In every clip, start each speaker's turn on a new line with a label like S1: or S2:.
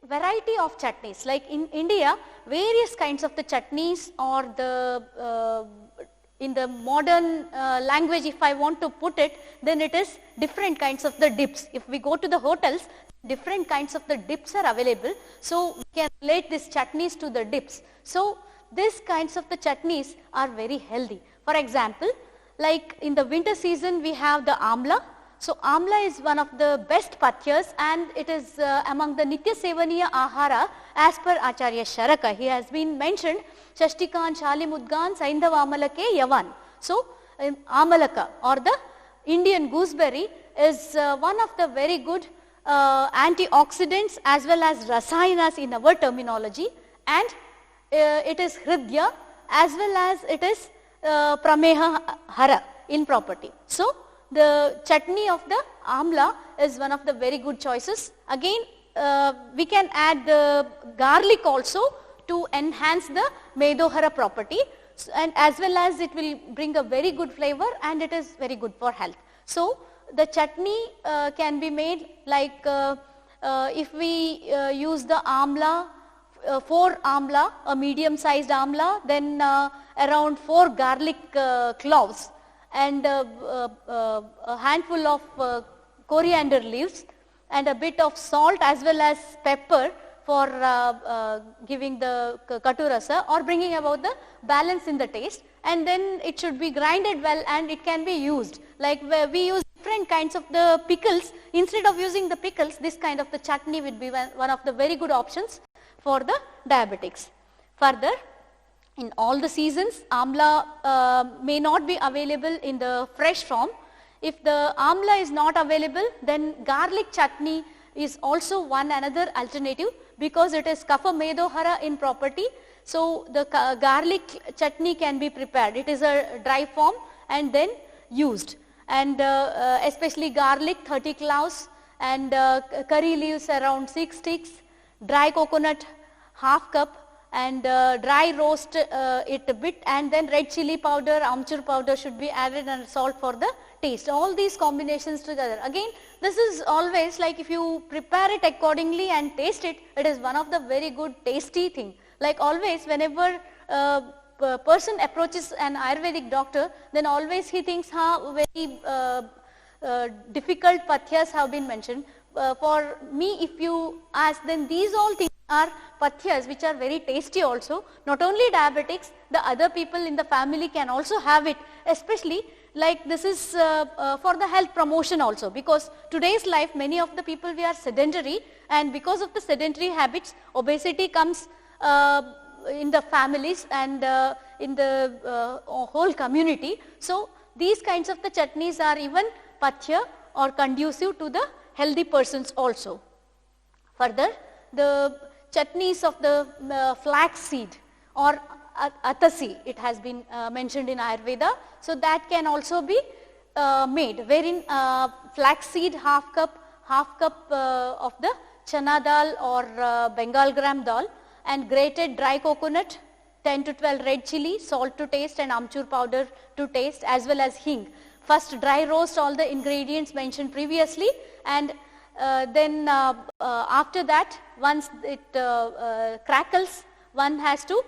S1: variety of chutneys. Like in India, various kinds of the chutneys, or the in the modern language, if I want to put it, then it is different kinds of the dips. If we go to the hotels, different kinds of the dips are available. So we can relate these chutneys to the dips. So these kinds of the chutneys are very healthy. For example, like in the winter season, we have the amla. So amla is one of the best pathyas, and it is among the Nitya Sevaniya Ahara as per Acharya Sharaka. He has been mentioned Shashtikan, Shalimudgan, Saindhavamalake, Yavan. So Amalaka, or the Indian gooseberry, is one of the very good antioxidants as well as rasayanas in our terminology, and it is Hridya as well as it is Prameha Hara in property. So the chutney of the amla is one of the very good choices. Again, we can add the garlic also to enhance the Medohara property, and as well as it will bring a very good flavor, and it is very good for health. So the chutney can be made like if we use the amla, 4 amla, a medium sized amla, then around 4 garlic cloves, and a handful of coriander leaves, and a bit of salt as well as pepper for giving the katurasa or bringing about the balance in the taste, and then it should be grinded well, and it can be used. Like we use different kinds of the pickles, instead of using the pickles, this kind of the chutney would be one of the very good options for the diabetics. Further, in all the seasons, amla may not be available in the fresh form. If the amla is not available, then garlic chutney is also one another alternative, because it is kapha medohara in property. So the garlic chutney can be prepared. It is a dry form and then used, and especially garlic 30 cloves, and curry leaves around 6 sticks, dry coconut half cup, and dry roast it a bit, and then red chili powder, amchur powder should be added, and salt for the taste. All these combinations together. Again, this is always like if you prepare it accordingly and taste it, it is one of the very good tasty thing. Like always, whenever person approaches an Ayurvedic doctor, then always he thinks how very difficult pathyas have been mentioned. For me, if you ask, then these all things are pathyas which are very tasty also. Not only diabetics, the other people in the family can also have it, especially like this is for the health promotion also, because today's life many of the people, we are sedentary, and because of the sedentary habits, obesity comes in the families and in the whole community. So these kinds of the chutneys are even pathya or conducive to the healthy persons also. Further, the chutneys of the flax seed or atasi, it has been mentioned in Ayurveda. So that can also be made, wherein flax seed half cup of the chana dal or Bengal gram dal, and grated dry coconut, 10 to 12 red chili, salt to taste, and amchur powder to taste, as well as hing. First dry roast all the ingredients mentioned previously, and then after that, once it crackles, one has to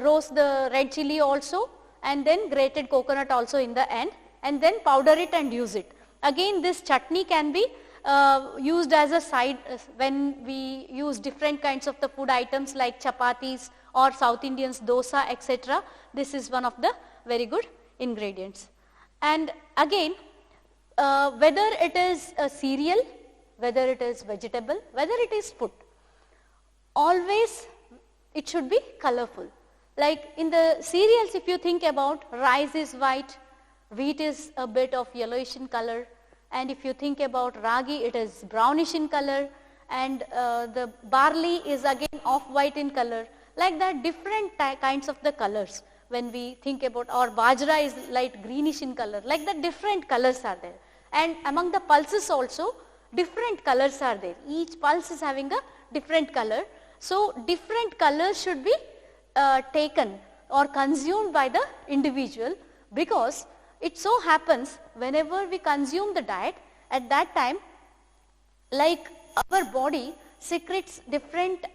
S1: roast the red chili also, and then grated coconut also in the end, and then powder it and use it. Again, this chutney can be used as a side when we use different kinds of the food items like chapatis or South Indians dosa, etc. This is one of the very good ingredients. And again, whether it is a cereal, whether it is vegetable, whether it is food, always it should be colorful. Like in the cereals, if you think about, rice is white, wheat is a bit of yellowish in color, and if you think about ragi, it is brownish in color, and the barley is again off-white in color. Like that, different kinds of the colors when we think about, or bajra is light greenish in color. Like that, different colors are there. And among the pulses also, different colors are there. Each pulse is having a different color. So different colors should be taken or consumed by the individual, because it so happens whenever we consume the diet, at that time, like our body secretes different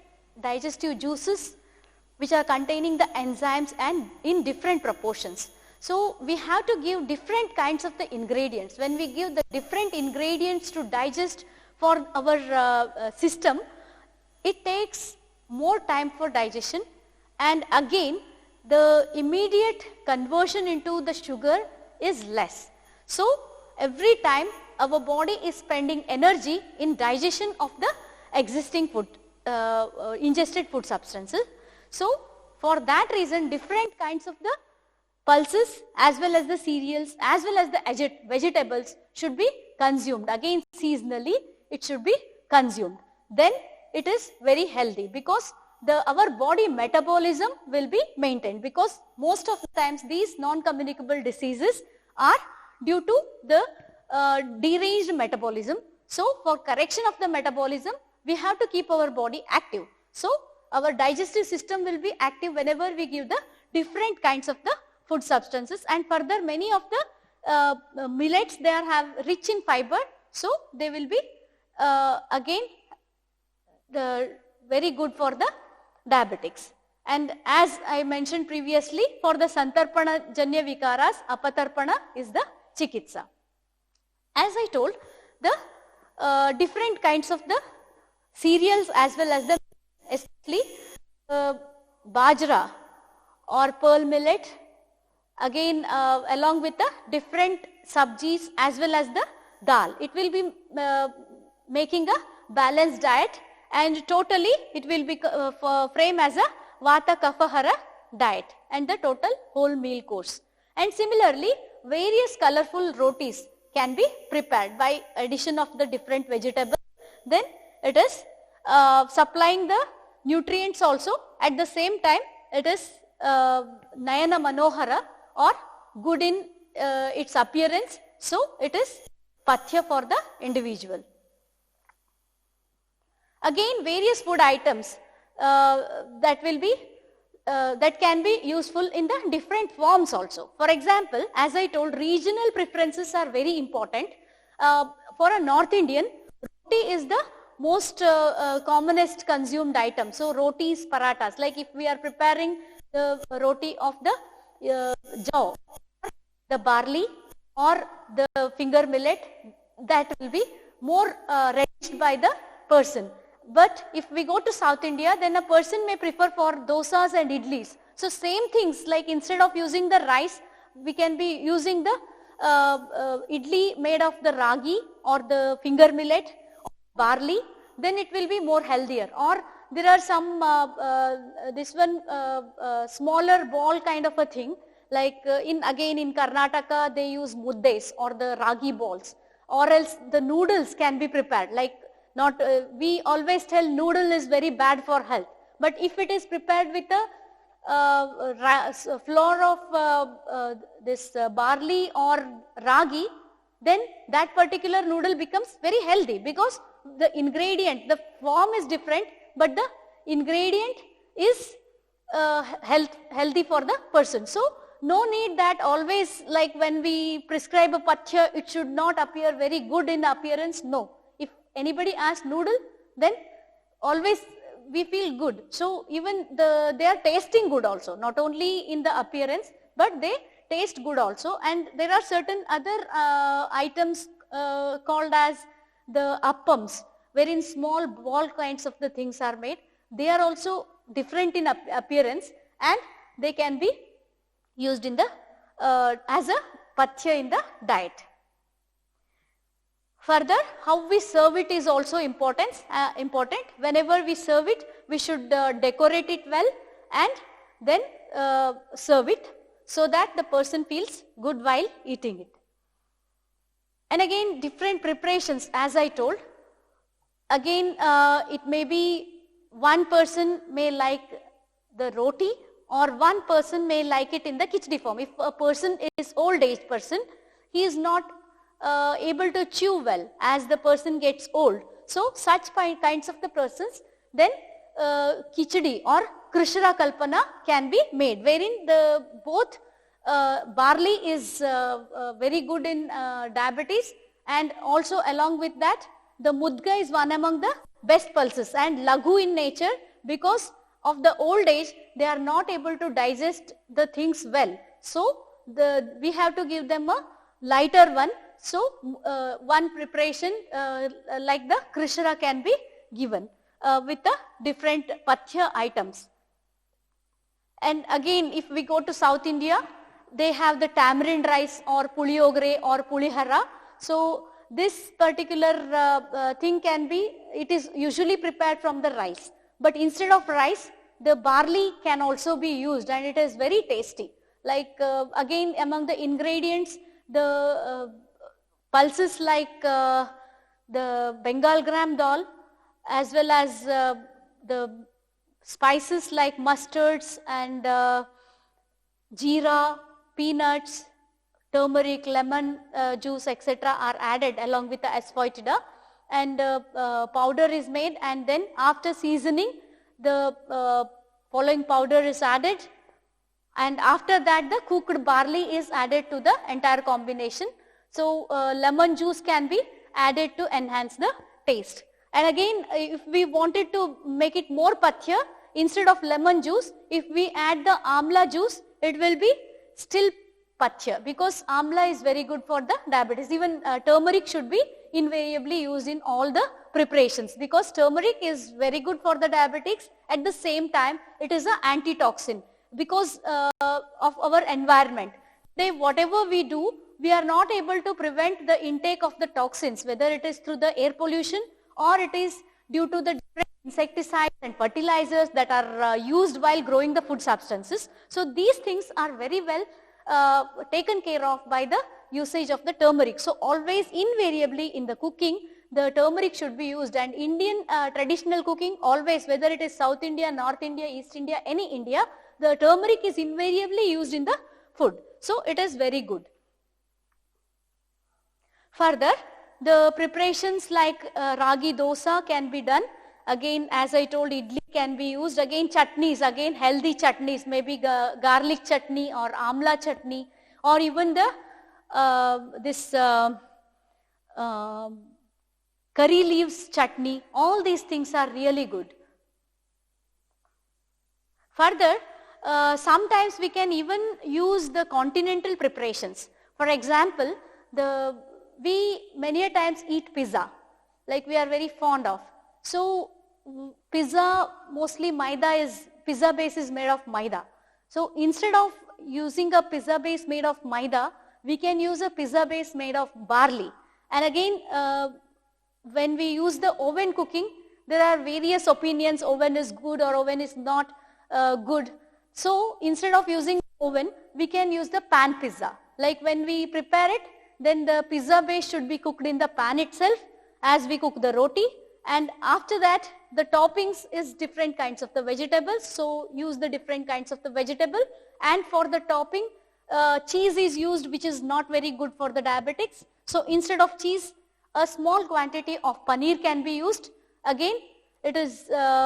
S1: digestive juices which are containing the enzymes and in different proportions. So we have to give different kinds of the ingredients. When we give the different ingredients to digest for our system, it takes more time for digestion, and again the immediate conversion into the sugar is less. So every time our body is spending energy in digestion of the existing food, ingested food substances. So for that reason, different kinds of the pulses as well as the cereals as well as the vegetables should be consumed. Again, seasonally it should be consumed. Then it is very healthy, because our body metabolism will be maintained, because most of the times these non-communicable diseases are due to the deranged metabolism. So for correction of the metabolism, we have to keep our body active. So our digestive system will be active whenever we give the different kinds of the food substances, and further many of the millets, they are rich in fiber, so they will be again very good for the diabetics. And as I mentioned previously, for the Santarpana Janya Vikaras, Apatarpana is the Chikitsa. As I told, the different kinds of the cereals as well as the, especially bajra or pearl millet, again along with the different sabjis as well as the dal, it will be making a balanced diet, and totally it will be framed as a Vata Kapha Hara diet and the total whole meal course. And similarly, various colorful rotis can be prepared by addition of the different vegetables. Then it is supplying the nutrients also. At the same time, it is Nayana Manohara or good in its appearance. So it is pathya for the individual. Again, various food items that can be useful in the different forms also. For example, as I told, regional preferences are very important. For a North Indian, roti is the most commonest consumed item. So rotis, parathas, like if we are preparing the roti of the jaw, the barley or the finger millet, that will be more relished by the person. But if we go to South India, then a person may prefer for dosas and idlis. So same things, like instead of using the rice, we can be using the idli made of the ragi or the finger millet or barley, then it will be more healthier. Or there are some smaller ball kind of a thing, like in Karnataka they use muddes or the ragi balls, or else the noodles can be prepared. Like we always tell noodle is very bad for health, but if it is prepared with a flour of this barley or ragi, then that particular noodle becomes very healthy, because the ingredient, the form is different, but the ingredient is healthy for the person. So no need that always, like when we prescribe a pathya, it should not appear very good in appearance. No. If anybody asks noodle, then always we feel good. So even they are tasting good also, not only in the appearance, but they taste good also. And there are certain other items called as the appams, wherein small ball kinds of the things are made. They are also different in appearance, and they can be used in the as a pathya in the diet. Further, how we serve it is also important. Whenever we serve it, we should decorate it well and then serve it, so that the person feels good while eating it. And again, different preparations, as I told. Again, it may be one person may like the roti, or one person may like it in the khichdi form. If a person is old age person, he is not able to chew well as the person gets old. So such kinds of the persons, then khichdi or krishra kalpana can be made, wherein the both barley is very good in diabetes, and also along with that the mudga is one among the best pulses, and laghu in nature because of the old age they are not able to digest the things well. So we have to give them a lighter one. So one preparation like the krishra can be given with the different pathya items. And again, if we go to South India, they have the tamarind rice or puliyogre or pulihara. So this particular thing can be, it is usually prepared from the rice. But instead of rice, the barley can also be used, and it is very tasty. Like again, among the ingredients, the pulses like the Bengal gram dal, as well as the spices like mustards and jeera, peanuts, turmeric, lemon juice, etc. are added along with the asafoetida, and powder is made, and then after seasoning the following powder is added, and after that the cooked barley is added to the entire combination. So lemon juice can be added to enhance the taste. And again, if we wanted to make it more pathya, instead of lemon juice, if we add the amla juice, it will be still pathya, because amla is very good for the diabetes. Even turmeric should be invariably used in all the preparations, because turmeric is very good for the diabetics. At the same time, it is an antitoxin because of our environment. Today, whatever we do, we are not able to prevent the intake of the toxins, whether it is through the air pollution or it is due to the different insecticides and fertilizers that are used while growing the food substances. So these things are very well taken care of by the usage of the turmeric. So always invariably in the cooking, the turmeric should be used, and Indian traditional cooking always, whether it is South India, North India, East India, any India, the turmeric is invariably used in the food. So it is very good. Further, the preparations like ragi dosa can be done. Again, as I told, idli can be used. Again, chutneys, again healthy chutneys, maybe garlic chutney or amla chutney, or even the curry leaves chutney. All these things are really good. Further, sometimes we can even use the continental preparations. For example, we many a times eat pizza, like we are very fond of. So pizza, mostly pizza base is made of maida. So instead of using a pizza base made of maida, we can use a pizza base made of barley. And again, when we use the oven cooking, there are various opinions, oven is good or oven is not good. So instead of using oven, we can use the pan pizza. Like when we prepare it, then the pizza base should be cooked in the pan itself as we cook the roti, and after that the toppings is different kinds of the vegetables. So use the different kinds of the vegetable, and for the topping cheese is used, which is not very good for the diabetics. So instead of cheese, a small quantity of paneer can be used. Again, it is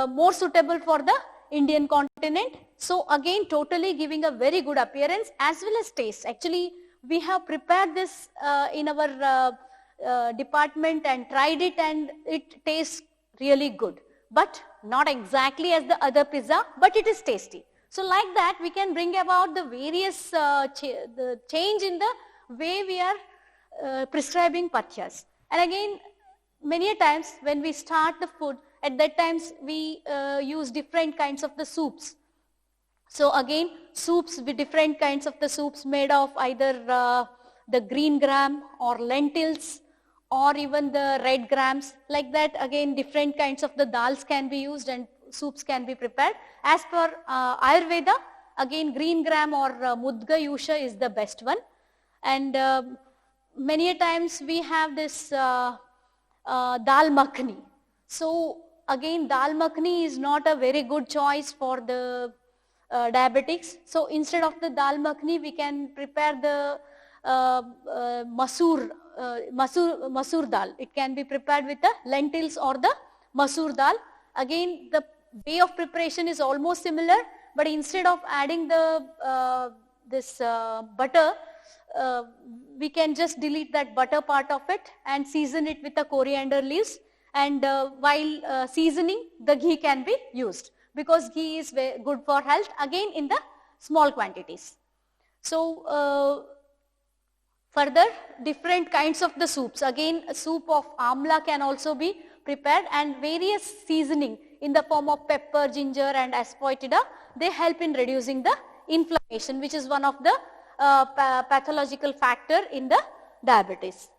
S1: more suitable for the Indian continent. So again, totally giving a very good appearance as well as taste. Actually, we have prepared this in our department and tried it, and it tastes really good, but not exactly as the other pizza, but it is tasty. So like that, we can bring about the various the change in the way we are prescribing pathyas. And again, many a times when we start the food, at that times we use different kinds of the soups. So again, soups with different kinds of the soups made of either the green gram or lentils or even the red grams. Like that, again different kinds of the dals can be used and soups can be prepared. As per Ayurveda, again green gram or mudga yusha is the best one. And many a times we have this dal makhani. So again, dal makhani is not a very good choice for the diabetics. So instead of the dal makhani, we can prepare the masoor dal. It can be prepared with the lentils or the masoor dal. Again, the way of preparation is almost similar, but instead of adding the butter, we can just delete that butter part of it and season it with the coriander leaves. and while seasoning, the ghee can be used, because ghee is good for health, again in the small quantities. So further, different kinds of the soups, again a soup of amla can also be prepared, and various seasoning in the form of pepper, ginger and asafetida, they help in reducing the inflammation, which is one of the pathological factor in the diabetes.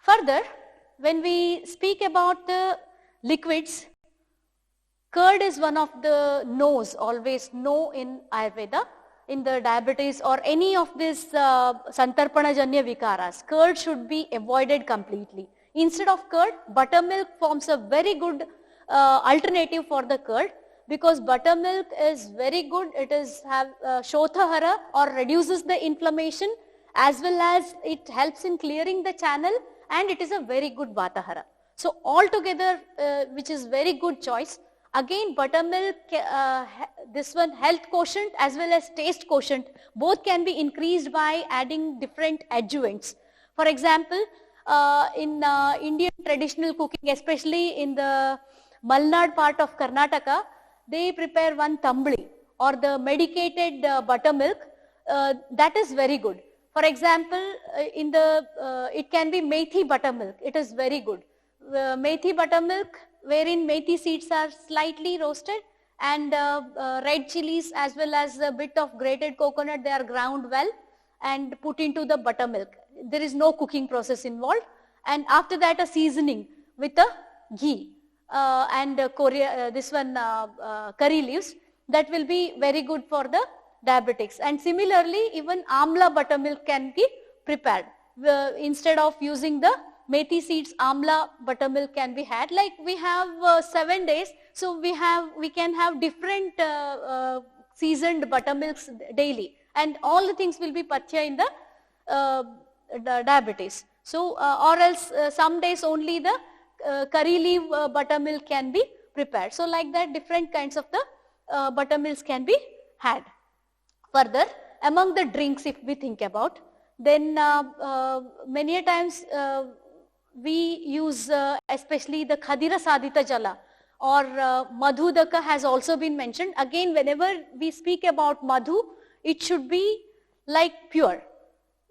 S1: Further, when we speak about the liquids, curd is one of the no's, always no in Ayurveda, in the diabetes or any of these santarpanajanya vikaras. Curd should be avoided completely. Instead of curd, buttermilk forms a very good alternative for the curd, because buttermilk is very good. It is have shothahara, or reduces the inflammation, as well as it helps in clearing the channel, and it is a very good vatahara. So altogether, which is very good choice. Again, buttermilk, this one health quotient as well as taste quotient, both can be increased by adding different adjuvants. For example, in Indian traditional cooking, especially in the Malnad part of Karnataka, they prepare one tambli, or the medicated buttermilk, that is very good. For example, in the it can be methi buttermilk, it is very good. Methi buttermilk, wherein methi seeds are slightly roasted, and red chilies as well as a bit of grated coconut, they are ground well and put into the buttermilk. There is no cooking process involved, and after that a seasoning with a ghee and this one curry leaves, that will be very good for the diabetics. And similarly, even amla buttermilk can be prepared. Instead of using the methi seeds, amla buttermilk can be had. Like we have 7 days, so we can have different seasoned buttermilks daily, and all the things will be pathya in the diabetes. So or else some days only the curry leaf buttermilk can be prepared. So like that, different kinds of the buttermilks can be had. Further, among the drinks, if we think about, then many a times we use especially the khadira sadita jala, or madhudaka has also been mentioned. Again, whenever we speak about madhu, it should be like pure.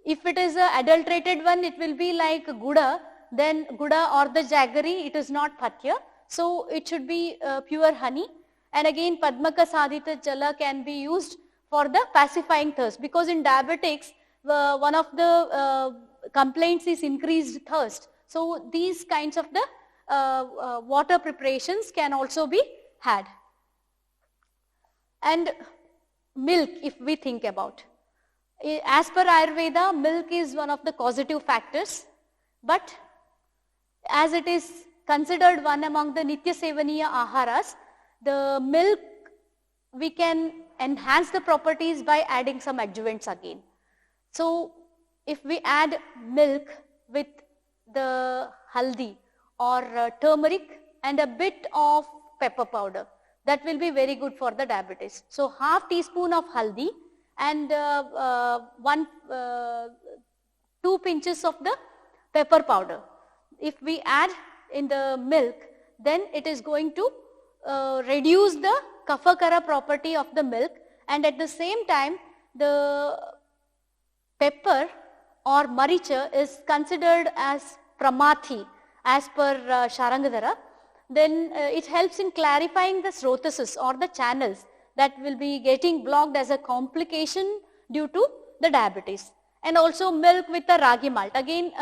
S1: If it is a adulterated one, it will be like guda, then guda or the jaggery, it is not pathya. So it should be pure honey. And again, padmaka sadita jala can be used for the pacifying thirst, because in diabetics, one of the complaints is increased thirst. So these kinds of the water preparations can also be had. And milk, if we think about, as per Ayurveda, milk is one of the causative factors, but as it is considered one among the Nitya Sevaniya Aharas, the milk, we can enhance the properties by adding some adjuvants again. So if we add milk with the haldi or turmeric and a bit of pepper powder, that will be very good for the diabetes. So half teaspoon of haldi and 2 pinches of the pepper powder. If we add in the milk, then it is going to reduce the kaphakara property of the milk, and at the same time the pepper or maricha is considered as pramathi as per Sharangadhara. Then it helps in clarifying the srotases or the channels that will be getting blocked as a complication due to the diabetes. And also milk with the ragi malt. Again,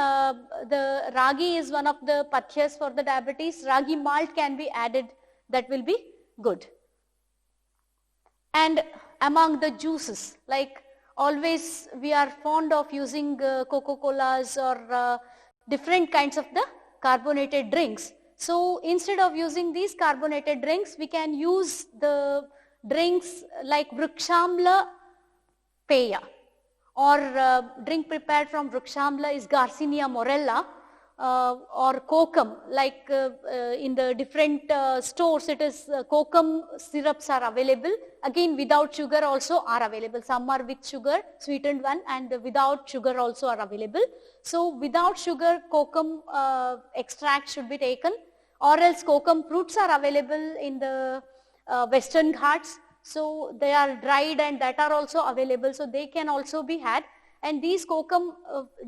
S1: the ragi is one of the pathyas for the diabetes. Ragi malt can be added, that will be good. And among the juices, like always we are fond of using Coca-Colas or different kinds of the carbonated drinks. So instead of using these carbonated drinks, we can use the drinks like Vrikshamla Peya, or drink prepared from Vrikshamla is Garcinia morella, or kokum, like in the different stores it is kokum syrups are available. Again, without sugar also are available. Some are with sugar, sweetened one, and without sugar also are available. So without sugar kokum extract should be taken, or else kokum fruits are available in the Western Ghats. So they are dried and that are also available, so they can also be had. And these kokum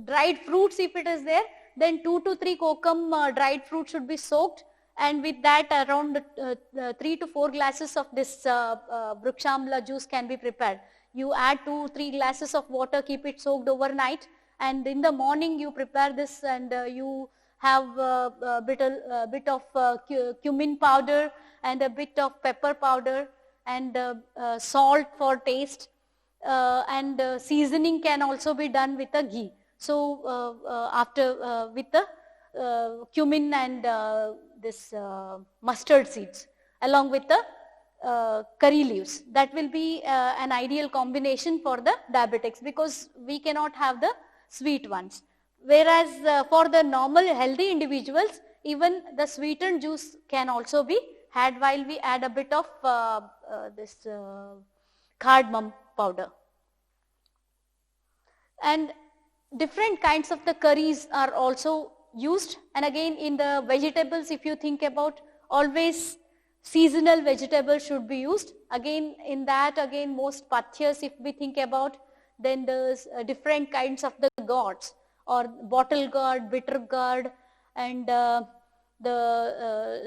S1: dried fruits, if it is there, then 2 to 3 kokum dried fruit should be soaked, and with that around 3 to 4 glasses of this Vrikshamla juice can be prepared. You add 2-3 glasses of water, keep it soaked overnight, and in the morning you prepare this, and you have a bit of cumin powder and a bit of pepper powder and salt for taste, and seasoning can also be done with a ghee. So after with the cumin and this mustard seeds along with the curry leaves, that will be an ideal combination for the diabetics, because we cannot have the sweet ones. Whereas for the normal healthy individuals, even the sweetened juice can also be had, while we add a bit of this cardamom powder. And different kinds of the curries are also used, and again in the vegetables, if you think about, always seasonal vegetables should be used. Again in that, again most pathyas if we think about, then there's different kinds of the gourds, or bottle gourd, bitter gourd, and the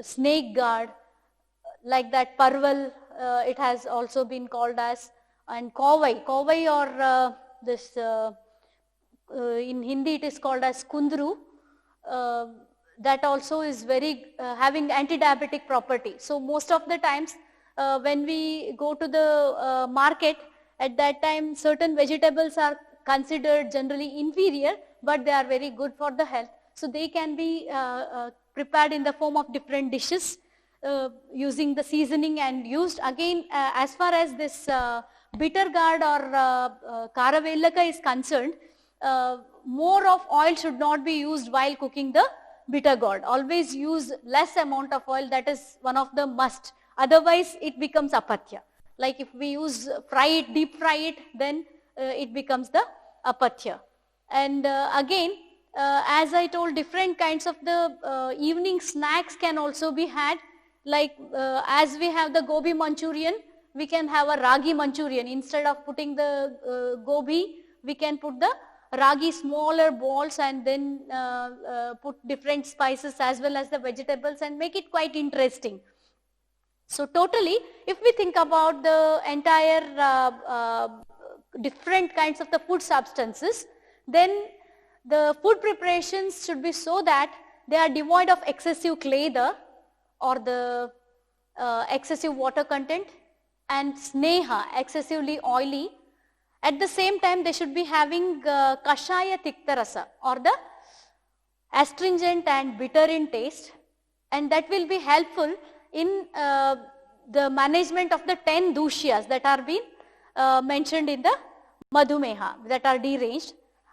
S1: snake gourd, like that parval, it has also been called as, and kovai or this in Hindi it is called as kundru, that also is very having anti-diabetic property. So most of the times when we go to the market, at that time certain vegetables are considered generally inferior, but they are very good for the health. So they can be prepared in the form of different dishes using the seasoning and used. Again as far as this bitter gourd or karavellaka is concerned, more of oil should not be used while cooking the bitter gourd. Always use less amount of oil, that is one of the must. Otherwise it becomes apatya. Like if we use fry it, deep fry it, then it becomes the apatya. And again, as I told, different kinds of the evening snacks can also be had. Like as we have the gobi Manchurian, we can have a ragi Manchurian. Instead of putting the gobi, we can put the ragi smaller balls, and then put different spices as well as the vegetables, and make it quite interesting. So totally, if we think about the entire different kinds of the food substances, then the food preparations should be so that they are devoid of excessive kletha or the excessive water content, and sneha, excessively oily. At the same time, they should be having kashaya tikta rasa, or the astringent and bitter in taste, and that will be helpful in the management of the 10 dushyas that are being mentioned in the Madhumeha, that are deranged.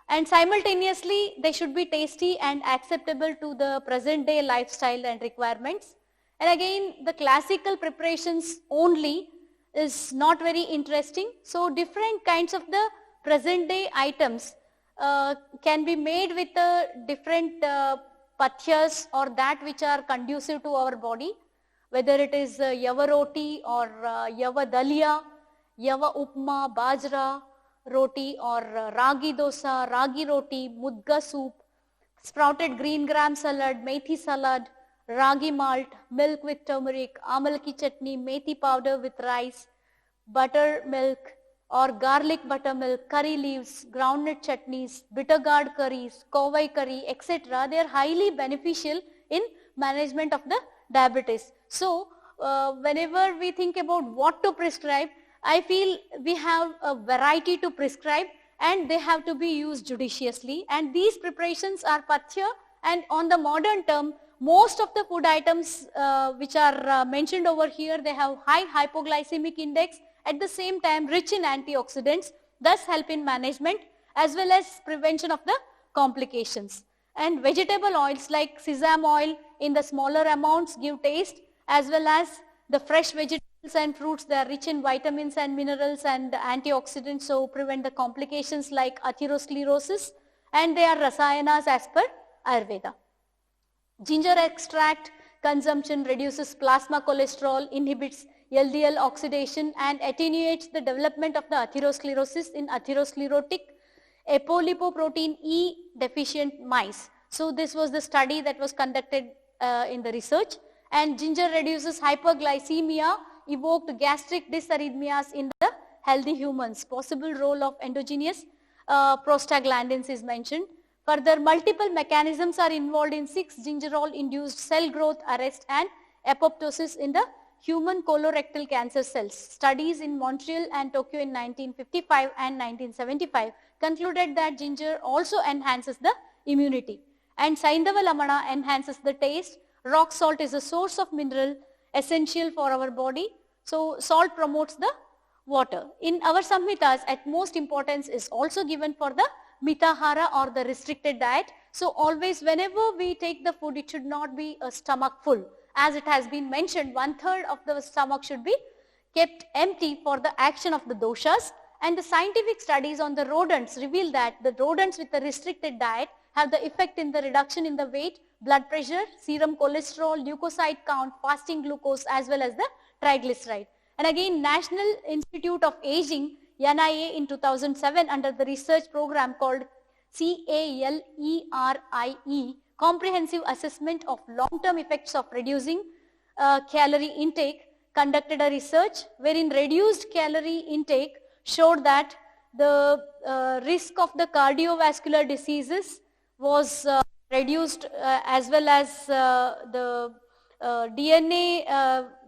S1: And simultaneously they should be tasty and acceptable to the present day lifestyle and requirements. And again, the classical preparations only is not very interesting. So different kinds of the present day items can be made with different pathyas or that which are conducive to our body, whether it is yava roti or yava dalia, yava upma, bajra roti, or ragi dosa, ragi roti, mudga soup, sprouted green gram salad, methi salad, ragi malt, milk with turmeric, amalaki chutney, methi powder with rice, buttermilk or garlic buttermilk, curry leaves, groundnut chutneys, bitter gourd curries, kovai curry, etc. They are highly beneficial in management of the diabetes. So whenever we think about what to prescribe, I feel we have a variety to prescribe, and they have to be used judiciously. And these preparations are pathya, and on the modern term, most of the food items which are mentioned over here, they have high hypoglycemic index, at the same time rich in antioxidants, thus help in management as well as prevention of the complications. And vegetable oils like sesame oil in the smaller amounts give taste, as well as the fresh vegetables and fruits. They are rich in vitamins and minerals and antioxidants, so prevent the complications like atherosclerosis, and they are rasayanas as per Ayurveda. Ginger extract consumption reduces plasma cholesterol, inhibits LDL oxidation, and attenuates the development of the atherosclerosis in atherosclerotic apolipoprotein E deficient mice. So this was the study that was conducted in the research. And ginger reduces hyperglycemia, evoked gastric dysarrhythmias in the healthy humans. Possible role of endogenous prostaglandins is mentioned. Further, multiple mechanisms are involved in 6-gingerol-induced cell growth arrest and apoptosis in the human colorectal cancer cells. Studies in Montreal and Tokyo in 1955 and 1975 concluded that ginger also enhances the immunity. And Saindava Lamana enhances the taste. Rock salt is a source of mineral essential for our body. So salt promotes the water. In our Samhitas, at most importance is also given for the mitahara or the restricted diet. So always whenever we take the food, it should not be a stomach full. As it has been mentioned, 1/3 of the stomach should be kept empty for the action of the doshas. And the scientific studies on the rodents reveal that the rodents with a restricted diet have the effect in the reduction in the weight, blood pressure, serum cholesterol, leukocyte count, fasting glucose, as well as the triglyceride. And again, National Institute of Aging, NIA, in 2007 under the research program called CALERIE, Comprehensive Assessment of Long-Term Effects of Reducing Calorie Intake, conducted a research wherein reduced calorie intake showed that the risk of the cardiovascular diseases was reduced, as well as the DNA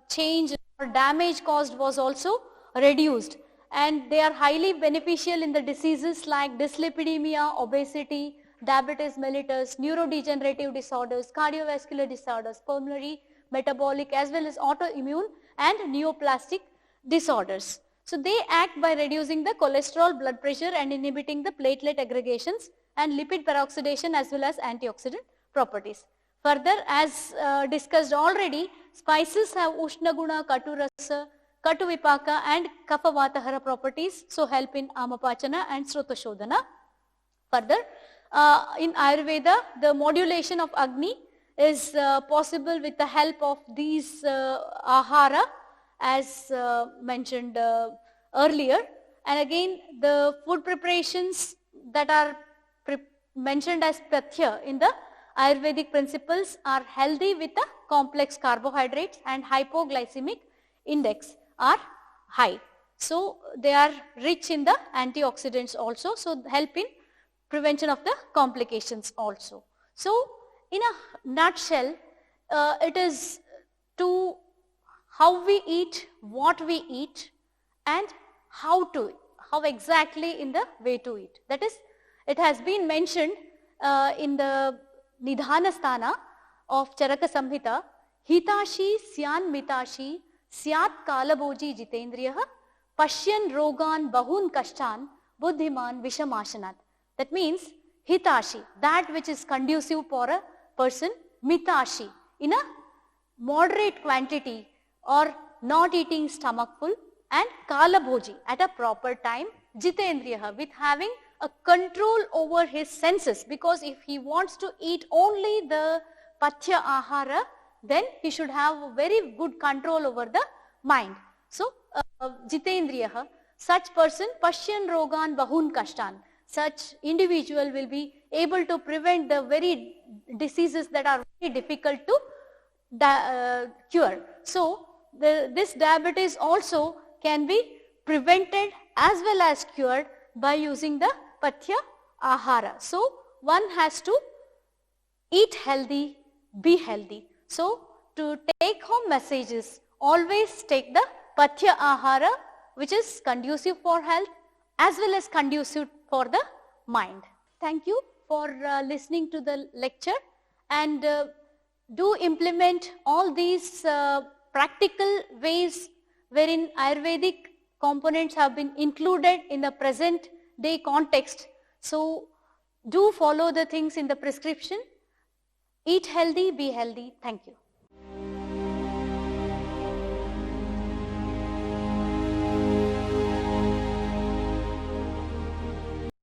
S1: change or damage caused was also reduced. And they are highly beneficial in the diseases like dyslipidemia, obesity, diabetes mellitus, neurodegenerative disorders, cardiovascular disorders, pulmonary, metabolic, as well as autoimmune and neoplastic disorders. So they act by reducing the cholesterol, blood pressure, and inhibiting the platelet aggregations and lipid peroxidation, as well as antioxidant properties. Further, as discussed already, spices have Ushna Guna, Katu Rasa, Katu Vipaka, and Kapha Vatahara properties, so help in Amapachana and Srota Shodhana. Further, in Ayurveda, the modulation of Agni is possible with the help of these ahara, as mentioned earlier. And again, the food preparations that are mentioned as pathya in the Ayurvedic principles are healthy with the complex carbohydrates, and hypoglycemic index are high. So they are rich in the antioxidants also, so help in prevention of the complications also. So in a nutshell, it is to how we eat, what we eat, and how exactly in the way to eat. That is, it has been mentioned in the Nidhanasthana of Charaka Samhita, Hitashi Syan Mitashi Syat Kalabhoji Jitendriyaha Pashyan Rogan Bahun Kashtan Buddhiman Vishamashanat. That means Hitashi, that which is conducive for a person, Mitashi, in a moderate quantity or not eating stomach full, and Kalabhoji, at a proper time, Jitendriyaha, with having a control over his senses, because if he wants to eat only the Pathya Ahara, then he should have a very good control over the mind. So, Jitendriyaha, such person, Pashyan Rogan Bahun Kashtan, such individual will be able to prevent the very diseases that are very difficult to cure. So, this diabetes also can be prevented as well as cured by using the Pathya Ahara. So, one has to eat healthy, be healthy. So, to take home messages, always take the Pathya Ahara, which is conducive for health as well as conducive for the mind. Thank you for listening to the lecture, and do implement all these practical ways wherein Ayurvedic components have been included in the present day context. So Do follow the things in the prescription. Eat healthy, be healthy. Thank you.